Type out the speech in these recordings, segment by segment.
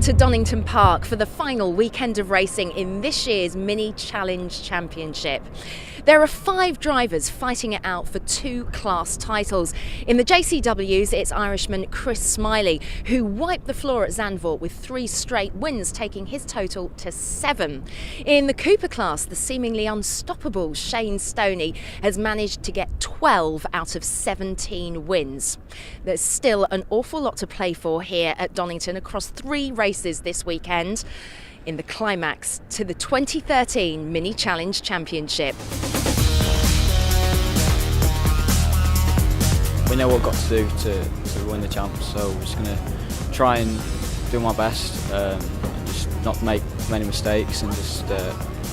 Welcome to Donington Park for the final weekend of racing in this year's Mini Challenge Championship. There are 5 drivers fighting it out for 2 class titles. In the JCWs, it's Irishman Chris Smiley, who wiped the floor at Zandvoort with 3 straight wins, taking his total to 7. In the Cooper class, the seemingly unstoppable Shane Stoney has managed to get 12 out of 17 wins. There's still an awful lot to play for here at Donington across 3 races this weekend in the climax to the 2013 Mini Challenge Championship. We know what we've got to do to win the champs, so we're just going to try and do my best and just not make many mistakes and just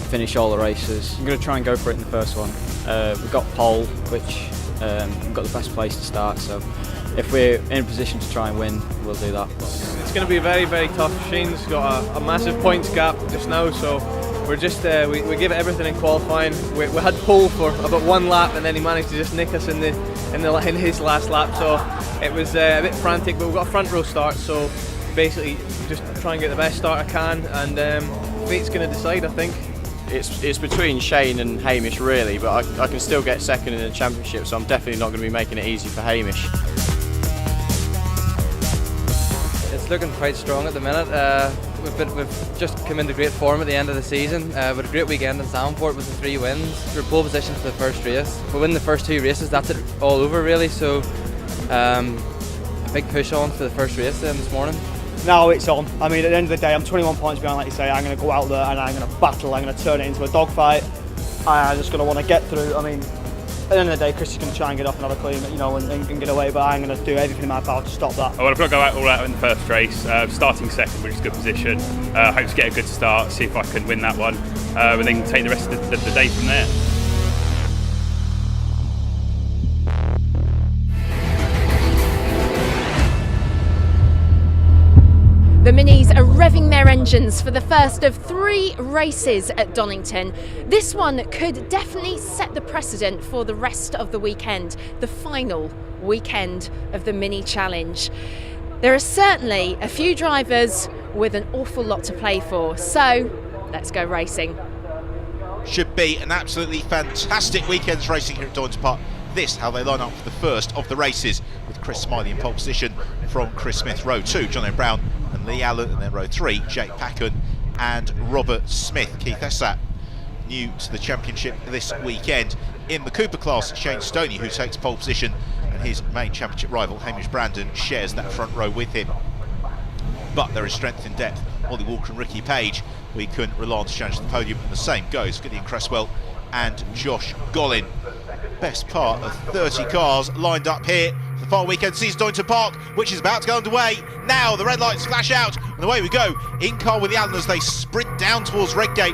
finish all the races. I'm going to try and go for it in the first one. We've got pole, which we've got the best place to start, so if we're in a position to try and win, we'll do that. It's going to be very, very tough. Shane's got a massive points gap just now, so we're just we give it everything in qualifying. We had pole for about 1 lap, and then he managed to just nick us in his last lap. So it was a bit frantic, but we've got a front row start. So basically, just try and get the best start I can, and fate's going to decide, I think. It's between Shane and Hamish really, but I can still get second in the championship, so I'm definitely not going to be making it easy for Hamish. It's looking quite strong at the minute. We've just come into great form at the end of the season. With a great weekend in Zandvoort with the 3 wins. We're pole position for the first race. If we win the first 2 races, that's it all over really. So a big push on for the first race then this morning. Now it's on. I mean, at the end of the day, I'm 21 points behind, like you say. I'm going to go out there and I'm going to battle. I'm going to turn it into a dogfight. I'm just going to want to get through. I mean, at the end of the day, Chris is going to try and get off and have a clean, and get away. But I'm going to do everything in my power to stop that. I want to go all out in the first race, starting second, which is a good position. Hope to get a good start, see if I can win that one, and then take the rest of the day from there. The Minis are revving their engines for the first of 3 races at Donington. This one could definitely set the precedent for the rest of the weekend, the final weekend of the Mini Challenge. There are certainly a few drivers with an awful lot to play for, so let's go racing. Should be an absolutely fantastic weekend's racing here at Donington Park. This how they line up for the first of the races, with Chris Smiley in pole position from Chris Smith. Row 2, John O'Brown and Lee Allen, and then row 3, Jake Packen and Robert Smith. Keith Essat new to the championship this weekend. In the Cooper class, Shane Stoney, who takes pole position, and his main championship rival Hamish Brandon shares that front row with him. But there is strength in depth. Ollie Walker and Ricky Page, we can rely on to challenge the podium, and the same goes for Gideon Cresswell and Josh Gollin. Best part of 30 cars lined up here for the final weekend season Donington Park, which is about to go underway. Now the red lights flash out, and away we go. In car with the Allen as they sprint down towards Redgate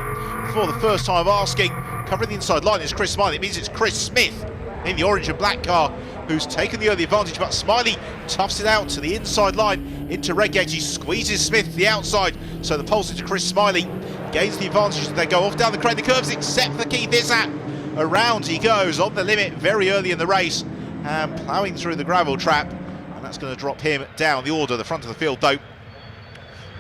for the first time of asking. Covering the inside line is Chris Smiley. It means it's Chris Smith in the orange and black car who's taken the early advantage, but Smiley toughs it out to the inside line into Redgate. He squeezes Smith to the outside, so the pole's into Chris Smiley. Gains the advantage as they go off down the crane, the curves, except for Keith Essat. Around he goes on the limit very early in the race and ploughing through the gravel trap, and that's going to drop him down the order. The front of the field though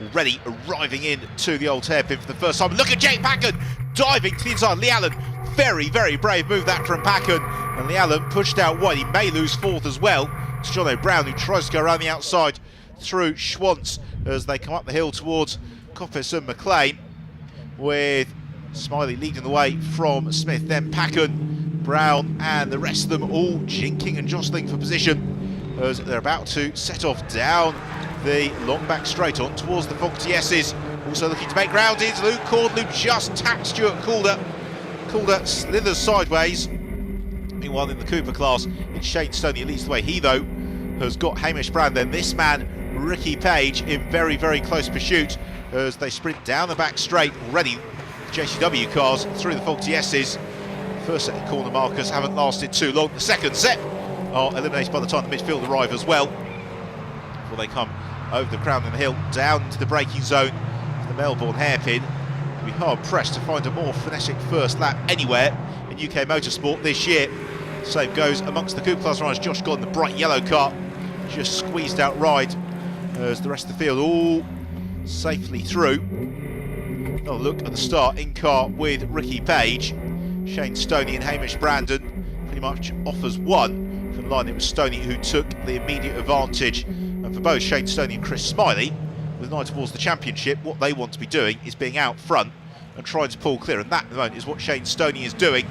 already arriving in to the old hairpin for the first time. Look at Jake Packen diving to the inside. Lee Allen, very, very brave move that from Packen, and Lee Allen pushed out wide. He may lose 4th as well. It's John O'Brown who tries to go around the outside through Schwantz as they come up the hill towards Coppis and McLean, with Smiley leading the way from Smith, then Packen, Brown and the rest of them all jinking and jostling for position as they're about to set off down the long back straight on towards the Fogarty S's. Also looking to make ground is Luke Cordlew, just tapped Stuart Calder. Calder slithers sideways. Meanwhile in the Cooper class, it's Shane Stoney who leads the way. He though has got Hamish Brand, then this man Ricky Page in very, very close pursuit as they sprint down the back straight. Already JCW cars through the Fogarty S's. First set of corner markers haven't lasted too long. The second set are eliminated by the time the midfield arrive as well, before they come over the crown and the hill down into the braking zone for the Melbourne hairpin. You'll be hard pressed to find a more frenetic first lap anywhere in UK motorsport this year. Same goes amongst the Coupe class riders. Josh Goddin, the bright yellow car, just squeezed out ride as the rest of the field all safely through. Oh, look at the start in car with Ricky Page. Shane Stoney and Hamish Brandon pretty much offers one from the line. It was Stoney who took the immediate advantage. And for both Shane Stoney and Chris Smiley, with an eye towards the championship, what they want to be doing is being out front and trying to pull clear. And that at the moment is what Shane Stoney is doing.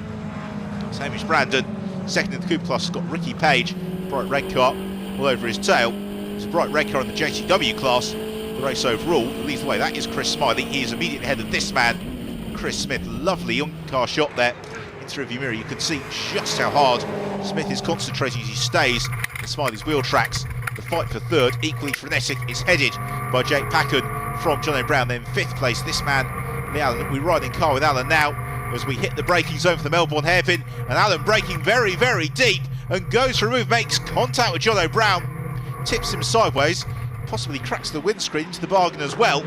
It's Hamish Brandon, second in the Cooper class, has got Ricky Page, bright red car all over his tail. It's a bright red car in the JCW class. The race overall leads the way. That is Chris Smiley. He is immediately ahead of this man, Chris Smith. Lovely young car shot there into the rearview mirror. You can see just how hard Smith is concentrating as he stays in Smiley's wheel tracks. The fight for third, equally frenetic, is headed by Jake Packen from John O'Brown. Then fifth place, this man, Lee Allen. We ride in car with Allen now as we hit the braking zone for the Melbourne hairpin. And Allen braking very, very deep and goes for a move, makes contact with John O'Brown, tips him sideways, possibly cracks the windscreen into the bargain as well.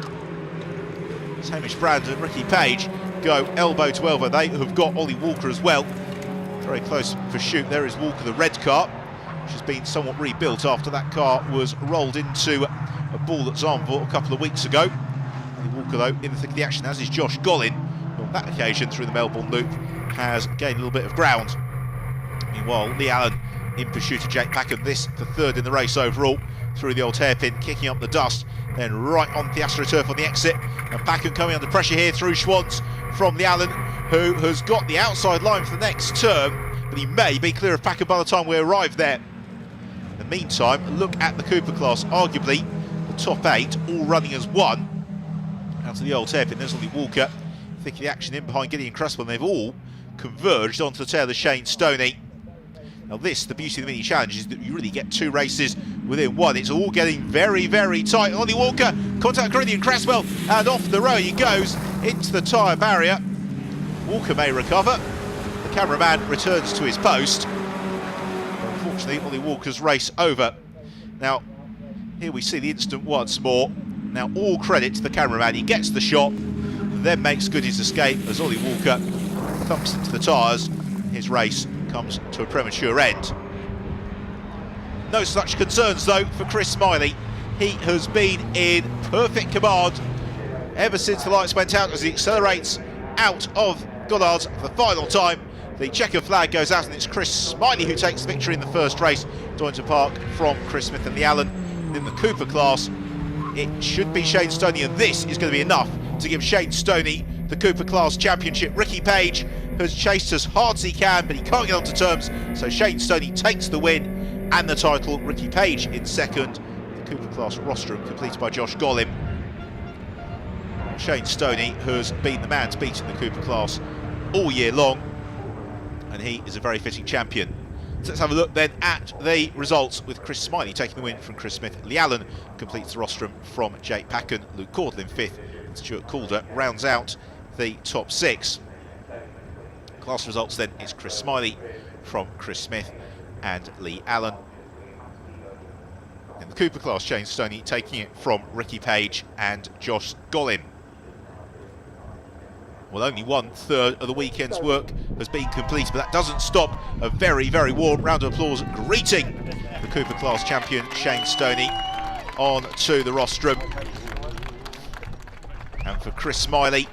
It's Hamish Brandon and Ricky Page go elbow to elbow. They have got Ollie Walker as well. Very close for shoot. There is Walker, the red car, which has been somewhat rebuilt after that car was rolled into a ball at Zandvoort a couple of weeks ago. Ollie Walker, though, in the thick of the action, as is Josh Gollin. On that occasion, through the Melbourne Loop, has gained a little bit of ground. Meanwhile, Lee Allen in pursuit of Jake Packen, this for third in the race overall, through the old hairpin, kicking up the dust, then right on the AstroTurf on the exit, and Packen coming under pressure here through Schwantz from Lee Allen, who has got the outside line for the next turn, but he may be clear of Packen by the time we arrive there. In the meantime, look at the Cooper class, arguably the top 8, all running as one. Out to the old hairpin, there's Ollie Walker, thick of the action in behind Gideon and Cresswell, and they've all converged onto the tail of Shane Stoney. Now this, the beauty of the mini challenge, is that you really get two races within one. It's all getting very, very tight. Ollie Walker, contact Gideon Cresswell, and off the road he goes into the tyre barrier. Walker may recover. The cameraman returns to his post. Unfortunately, Ollie Walker's race over. Now, here we see the incident once more. Now, all credit to the cameraman. He gets the shot, then makes good his escape as Ollie Walker thumps into the tyres. His race comes to a premature end. No such concerns though for Chris Smiley. He has been in perfect command ever since the lights went out as he accelerates out of Goddard's for the final time. The checker flag goes out and it's Chris Smiley who takes the victory in the first race. Donington Park from Chris Smith and Lee Allen. In the Cooper class, it should be Shane Stoney, and this is going to be enough to give Shane Stoney the Cooper class championship. Ricky Page has chased as hard as he can, but he can't get onto terms, so Shane Stoney takes the win and the title. Ricky Page in second. The Cooper class rostrum completed by Josh Gollin. Shane Stoney has been the man to beat in the Cooper class all year long, and he is a very fitting champion. So let's have a look then at the results, with Chris Smiley taking the win from Chris Smith. Lee Allen completes the rostrum from Jake Packen. Luke Caudle in fifth. Stuart Calder rounds out the top 6. Class results then is Chris Smiley from Chris Smith and Lee Allen. In the Cooper class, Shane Stoney taking it from Ricky Page and Josh Gollin. Well, only 1/3 of the weekend's work has been completed, but that doesn't stop a very, very warm round of applause greeting the Cooper class champion Shane Stoney on to the rostrum. And for Chris Smiley,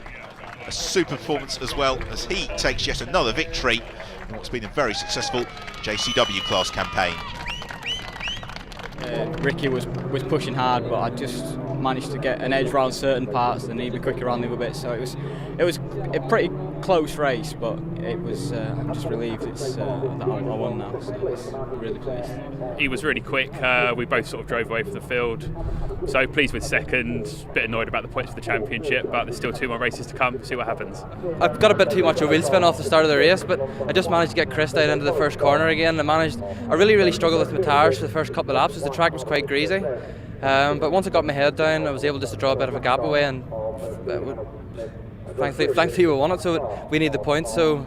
a super performance as well, as he takes yet another victory in what's been a very successful JCW class campaign. Ricky was pushing hard, but I just managed to get an edge around certain parts and even quicker around the other bits. So it was a pretty close race, but it was. I'm just relieved that I won now. So it's really pleased. He was really quick. We both sort of drove away from the field. So pleased with second. Bit annoyed about the points for the championship, but there's still 2 more races to come. See what happens. I've got a bit too much of wheel spin off the start of the race, but I just managed to get Chris down into the first corner again. I really struggled with my tyres for the first couple of laps because the track was quite greasy. But once I got my head down, I was able just to draw a bit of a gap away, and thankfully we won it, so we need the points. So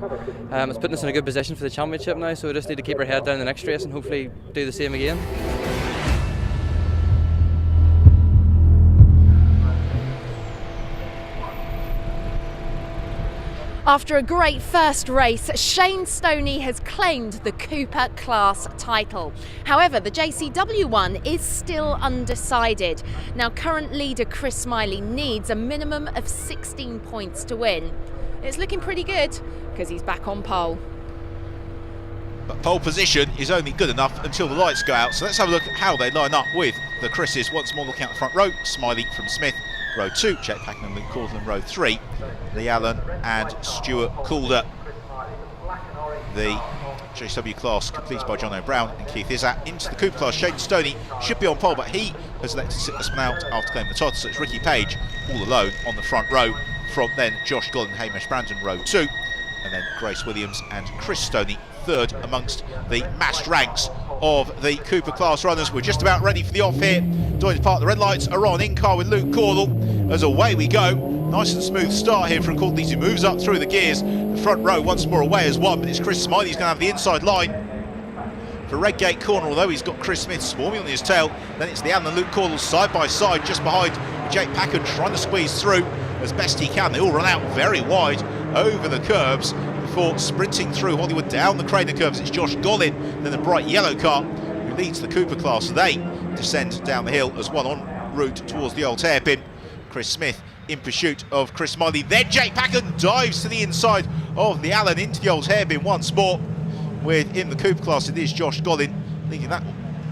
it's putting us in a good position for the championship now, so we just need to keep our head down the next race and hopefully do the same again. After a great first race, Shane Stoney has claimed the Cooper Class title. However, the JCW one is still undecided. Now, current leader Chris Smiley needs a minimum of 16 points to win. It's looking pretty good because he's back on pole. But pole position is only good enough until the lights go out. So let's have a look at how they line up with the Chris's. Once more looking at the front row, Smiley from Smith. Row 2, Jake Packen and Luke Caudle. Row 3, Lee Allen and Stuart Calder. The JCW class completed by John Brown and Keith Izzat. Into the Cooper class, Shane Stoney should be on pole, but he has elected to sit the spin out after claiming the title. So it's Ricky Page all alone on the front row. From then Josh Gull and Hamish Brandon, row 2. And then Grace Williams and Chris Stoney third amongst the massed ranks of the Cooper class runners. We're just about ready for the off here. Donington Park, the red lights are on, in car with Luke Caudle as away we go. Nice and smooth start here from Caudle as he moves up through the gears. The front row once more away as one, but it's Chris Smiley who's going to have the inside line for Redgate Corner, although he's got Chris Smith swarming on his tail. Then it's the Allen and Luke Caudle side by side just behind Jake Packen trying to squeeze through as best he can. They all run out very wide over the curbs before sprinting through Hollywood down the Craner curves. It's Josh Gollin, then the bright yellow car who leads the Cooper class. They descend down the hill as one en route towards the old hairpin. Chris Smith in pursuit of Chris Smiley. Then Jake Packen dives to the inside of the Allen into the old hairpin once more. Within the Cooper class, it is Josh Gollin leading that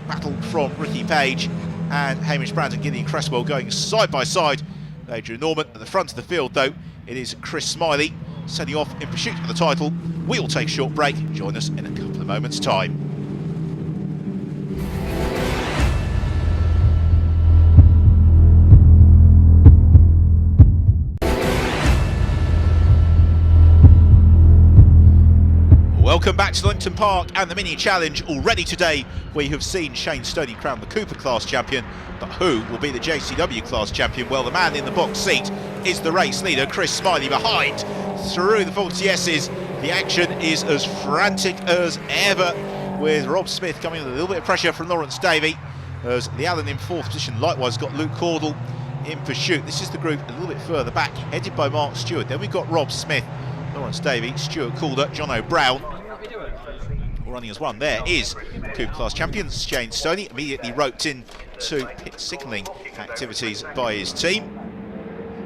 battle from Ricky Page and Hamish Brandon, Gideon Cresswell going side by side. Adrian Norman at the front of the field, though, it is Chris Smiley setting off in pursuit of the title. We'll take a short break. Join us in a couple of moments' time. Welcome back to Donington Park and the mini challenge. Already today we have seen Shane Stoney crowned the Cooper class champion, but who will be the JCW class champion? Well, the man in the box seat is the race leader, Chris Smiley, behind through the 40S's. The action is as frantic as ever, with Rob Smith coming with a little bit of pressure from Lawrence Davey, as the Allen in fourth position likewise got Luke Caudle in pursuit. This is the group a little bit further back, headed by Mark Stewart. Then we've got Rob Smith, Lawrence Davey, Stuart Calder, John O'Brown. Running as one there is Cooper class champion Shane Stoney, immediately roped in to pit signalling activities by his team.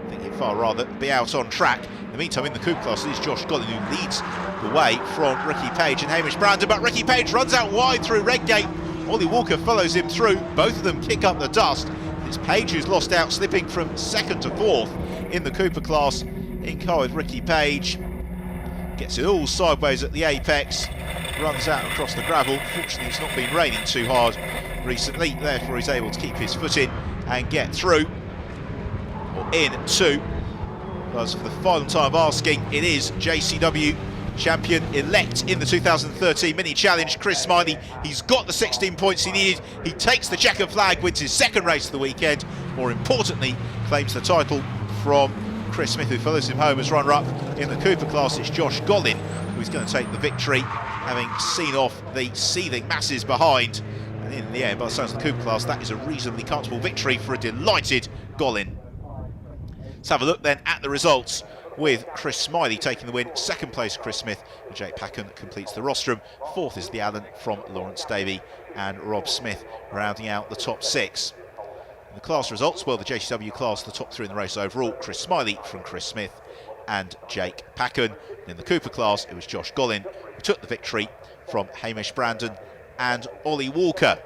I think he'd far rather be out on track. In the meantime, in the Cooper class, it is Josh Gollin who leads the way from Ricky Page and Hamish Brandon, but Ricky Page runs out wide through Redgate. Ollie Walker follows him through. Both of them kick up the dust. It's Page who's lost out, slipping from second to fourth in the Cooper class, in car with Ricky Page. Gets it all sideways at the apex, runs out across the gravel. Fortunately, it's not been raining too hard recently, therefore he's able to keep his foot in and get through, or in two. Because for the final time asking, it is JCW champion-elect in the 2013 mini challenge, Chris Smiley. He's got the 16 points he needed. He takes the checkered flag, wins his second race of the weekend. More importantly, claims the title from Chris Smith, who follows him home as runner-up. In the Cooper class, it's Josh Gollin who's going to take the victory, having seen off the seething masses behind. And in the end, by the sounds of the Cooper class, that is a reasonably comfortable victory for a delighted Gollin. Let's have a look then at the results, with Chris Smiley taking the win. Second place, Chris Smith, and Jake Packen completes the rostrum. Fourth is the Allen from Lawrence Davey and Rob Smith, rounding out the top six. The class results, well, the JCW class, the top three in the race overall, Chris Smiley from Chris Smith and Jake Packen. In the Cooper class, it was Josh Gollin who took the victory from Hamish Brandon and Ollie Walker.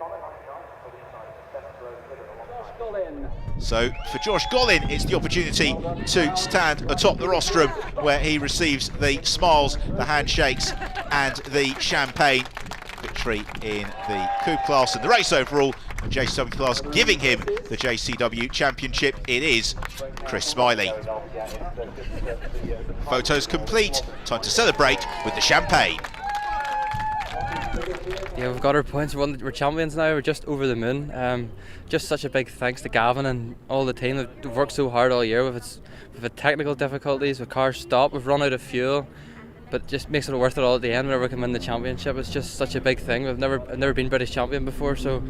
So for Josh Gollin, it's the opportunity to stand atop the rostrum, where he receives the smiles, the handshakes and the champagne. Victory in the Cooper class and the race overall, the JCW class giving him the JCW championship. It is Chris Smiley. Photos complete, time to celebrate with the champagne. Yeah, we've got our points. We're champions now. We're just over the moon. Just such a big thanks to Gavin and all the team. They've worked so hard all year. We've had technical difficulties, with cars stopped, we've run out of fuel, but it just makes it worth it all at the end whenever we can win the championship. It's just such a big thing. I've never been British champion before, so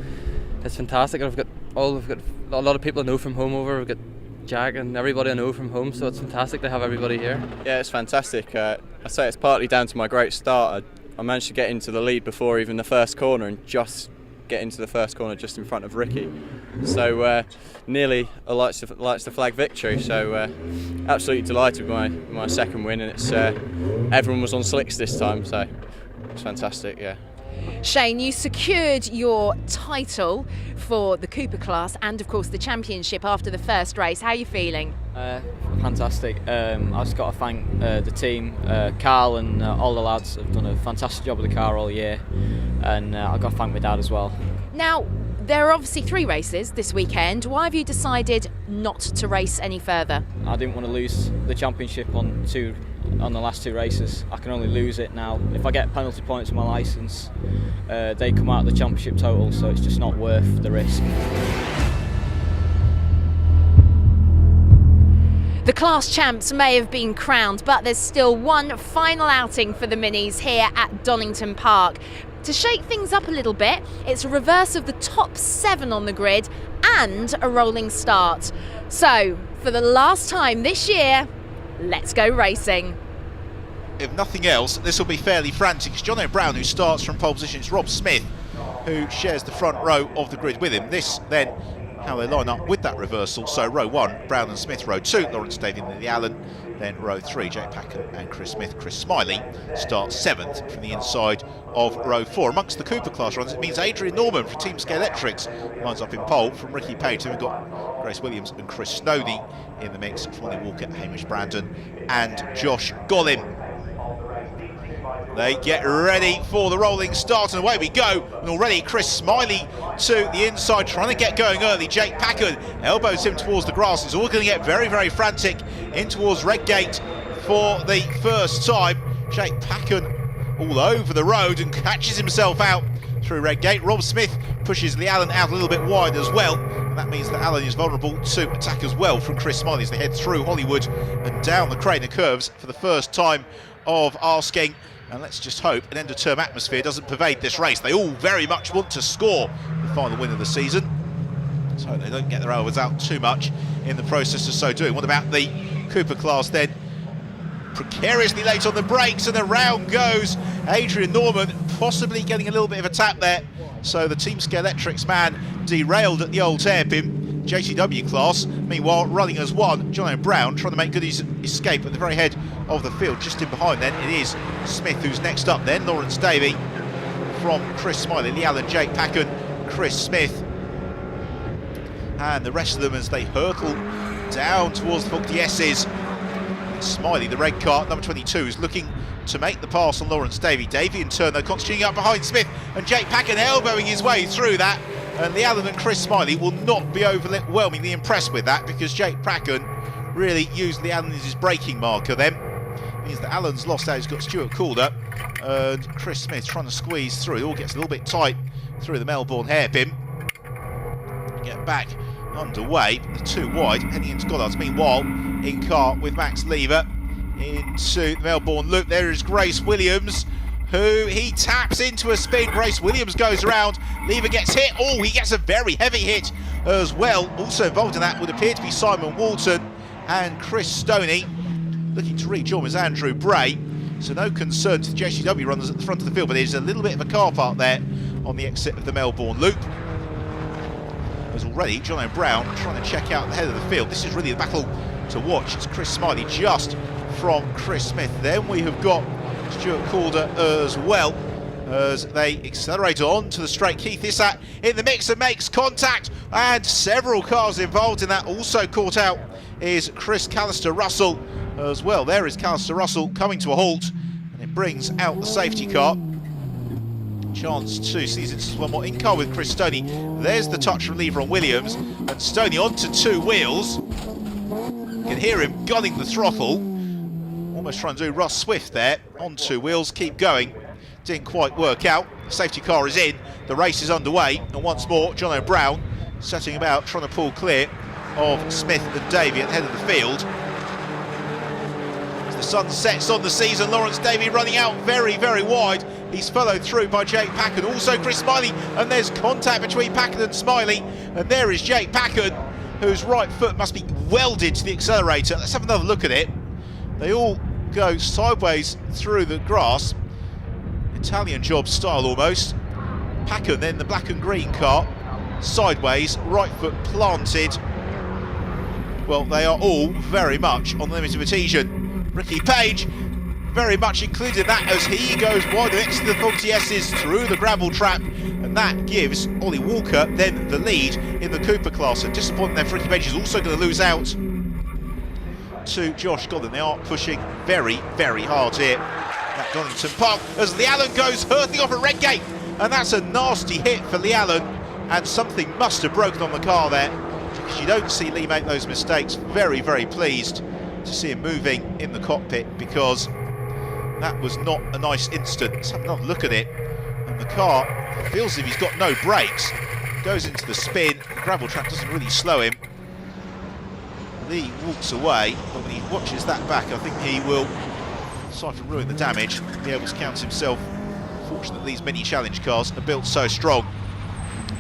it's fantastic. And we've got a lot of people I know from home over. We've got Jack and everybody I know from home, so it's fantastic to have everybody here. Yeah, it's fantastic. I say it's partly down to my great start. I managed to get into the lead before even the first corner and just get into the first corner just in front of Ricky. So nearly a lights the flag victory. So absolutely delighted with my second win, and it's everyone was on slicks this time, so it's fantastic. Yeah. Shane, you secured your title for the Cooper class and of course the championship after the first race. How are you feeling? Fantastic. I've just got to thank the team. Carl and all the lads have done a fantastic job with the car all year, and I've got to thank my dad as well. Now, there are obviously 3 races this weekend. Why have you decided not to race any further? I didn't want to lose the championship on the last 2 races. I can only lose it now. If I get penalty points on my licence, they come out of the championship total, so it's just not worth the risk. The class champs may have been crowned, but there's still one final outing for the Minis here at Donington Park. To shake things up a little bit, it's a reverse of the top 7 on the grid and a rolling start. So, for the last time this year, let's go racing. If nothing else, this will be fairly frantic. It's John O'Brown who starts from pole position. It's Rob Smith who shares the front row of the grid with him. This then how they line up with that reversal. So row 1, Brown and Smith. Row 2, Lawrence Davey and Lily Allen. Then row 3, Jake Packen and Chris Smith. Chris Smiley starts 7th from the inside of row 4. Amongst the Cooper class runners, it means Adrian Norman from Team Scale Electrics lines up in pole from Ricky Page. Then we've got Grace Williams and Chris Snowdy in the mix from Ollie Walker, Hamish Brandon and Josh Gollin. They get ready for the rolling start, and away we go. And already Chris Smiley to the inside, trying to get going early. Jake Packard elbows him towards the grass. It's all going to get very, very frantic in towards Redgate for the first time. Jake Packard all over the road and catches himself out through Redgate. Rob Smith pushes Lee Allen out a little bit wide as well. And that means that Allen is vulnerable to attack as well from Chris Smiley as they head through Hollywood and down the Craner curves for the first time of asking. And let's just hope an end-of-term atmosphere doesn't pervade this race. They all very much want to score the final win of the season, so they don't get their elbows out too much in the process of so doing. What about the Cooper class then? Precariously late on the brakes, and around goes Adrian Norman, possibly getting a little bit of a tap there. So the Team Scale Electrics man derailed at the old hairpin. JCW class, meanwhile, running as one, John O'Brown trying to make good his escape at the very head of the field. Just in behind then, it is Smith who's next up then. Lawrence Davey from Chris Smiley, Lee Allen, Jake Packen, Chris Smith. And the rest of them as they hurtle down towards the Faulty S's. Smiley, the red car, number 22, is looking to make the pass on Lawrence Davey. Davey in turn though concentrating up behind Smith, and Jake Packen elbowing his way through that. And Lee Allen and Chris Smiley will not be overwhelmingly impressed with that, because Jake Packen really used Lee Allen as his braking marker then. It means that Allen's lost out. He's got Stuart Calder and Chris Smith trying to squeeze through. It all gets a little bit tight through the Melbourne hairpin. Get back underway, the 2 wide, heading into Goddard's. Meanwhile, in car with Max Lever into the Melbourne loop. There is Grace Williams, who he taps into a spin. Grace Williams goes around. Lever gets hit. Oh, he gets a very heavy hit as well. Also involved in that would appear to be Simon Walton and Chris Stoney. Looking to rejoin is Andrew Bray. So no concern to the JCW runners at the front of the field, but there's a little bit of a car park there on the exit of the Melbourne loop. There's already John O'Brown trying to check out the head of the field. This is really the battle to watch. It's Chris Smiley just from Chris Smith. Then we have got Stuart Calder as well as they accelerate on to the straight. Keith Issat in the mix and makes contact, and several cars involved in that. Also caught out is Chris Callister Russell as well. There is Callister Russell coming to a halt, and it brings out the safety car. Chance to seize it one more in car with Chris Stoney. There's the touch from Lever on Williams, and Stoney onto 2 wheels. You can hear him gunning the throttle, almost trying to do Russ Swift there on 2 wheels. Keep going, didn't quite work out. The safety car is in, the race is underway, and once more John O'Brown setting about trying to pull clear of Smith and Davey at the head of the field. As the sun sets on the season, Lawrence Davey running out very, very wide. He's followed through by Jake Packard, also Chris Smiley, and there's contact between Packard and Smiley. And there is Jake Packard, whose right foot must be welded to the accelerator. Let's have another look at it. They all go sideways through the grass. Italian job style almost. Packen then the black and green car, sideways, right foot planted. Well, they are all very much on the limit of adhesion. Ricky Page very much included in that as he goes wide next to the faulty S's through the gravel trap, and that gives Ollie Walker then the lead in the Cooper class. And disappointing there for Ricky Page is also going to lose out to Josh Gollin. They are pushing very, very hard here at Donington Park as Lee Allen goes hurtling off at Redgate, and that's a nasty hit for Lee Allen, and something must have broken on the car there, because you don't see Lee make those mistakes. Very, very pleased to see him moving in the cockpit, because that was not a nice instant. Let's have another look at it, and the car feels as if he's got no brakes, goes into the spin. The gravel track doesn't really slow him. Lee walks away, but when he watches that back, I think he will, aside from ruin the damage, be able to count himself fortunate these mini challenge cars are built so strong.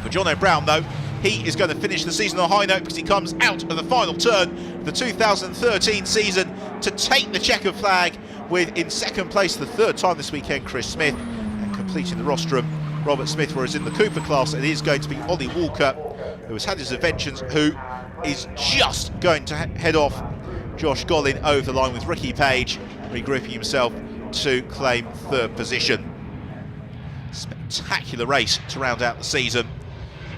For Jono Brown though, he is going to finish the season on a high note, because he comes out of the final turn of the 2013 season to take the chequered flag with, in second place the third time this weekend, Chris Smith, and completing the rostrum, Robert Smith, whereas in the Cooper class it is going to be Ollie Walker, who has had his adventures, who is just going to head off Josh Gollin over the line with Ricky Page regrouping himself to claim third position. Spectacular race to round out the season.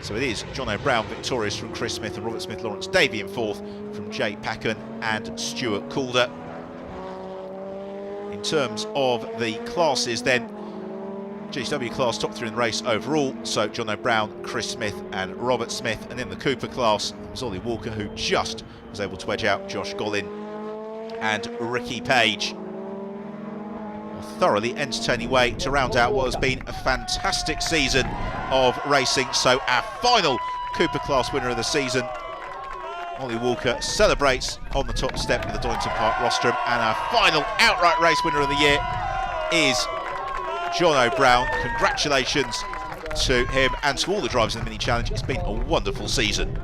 So it is Jono Brown victorious from Chris Smith and Robert Smith, Lawrence Davey in fourth from Jay Packen and Stuart Calder. In terms of the classes then, JCW class top three in the race overall, so Jono Brown, Chris Smith and Robert Smith, and in the Cooper class it was Ollie Walker who just was able to edge out Josh Gollin and Ricky Page. A thoroughly entertaining way to round out what has been a fantastic season of racing. So our final Cooper class winner of the season, Ollie Walker, celebrates on the top step of the Donington Park rostrum, and our final outright race winner of the year is Jono Brown. Congratulations to him and to all the drivers in the mini challenge. It's been a wonderful season.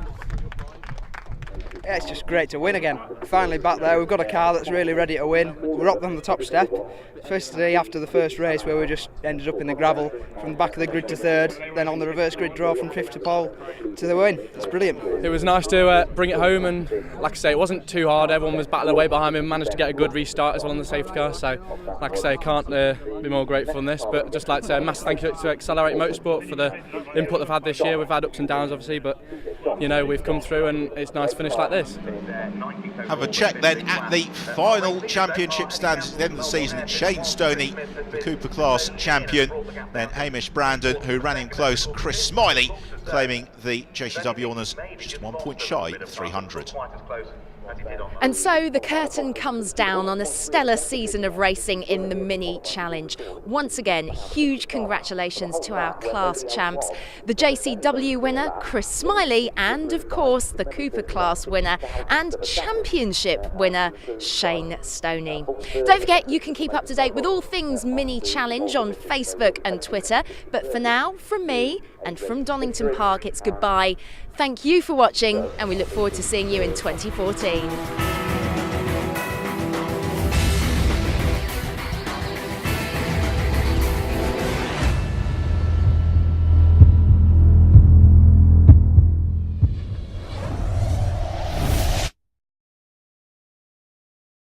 Yeah, it's just great to win again. Finally back there, we've got a car that's really ready to win. We're up on the top step. Firstly, after the first race where we just ended up in the gravel, from the back of the grid to third, then on the reverse grid draw from fifth to pole to the win. It's brilliant. It was nice to bring it home, and like I say, it wasn't too hard. Everyone was battling away behind me, managed to get a good restart as well on the safety car. So, like I say, can't be more grateful on this. But just like to say a massive thank you to Accelerate Motorsport for the input they've had this year. We've had ups and downs, obviously, but you know, we've come through, and it's nice to finish like this. Have a check then at the final championship stands at the end of the season. It's Shane Stoney, the Cooper class champion, then Hamish Brandon, who ran him close, Chris Smiley claiming the JCW honours, just 1 point shy of 300. And so the curtain comes down on a stellar season of racing in the Mini Challenge. Once again, huge congratulations to our class champs, the JCW winner, Chris Smiley, and of course the Cooper class winner and championship winner, Shane Stoney. Don't forget, you can keep up to date with all things Mini Challenge on Facebook and Twitter. But for now, from me and from Donington Park, it's goodbye. Thank you for watching, and we look forward to seeing you in 2014.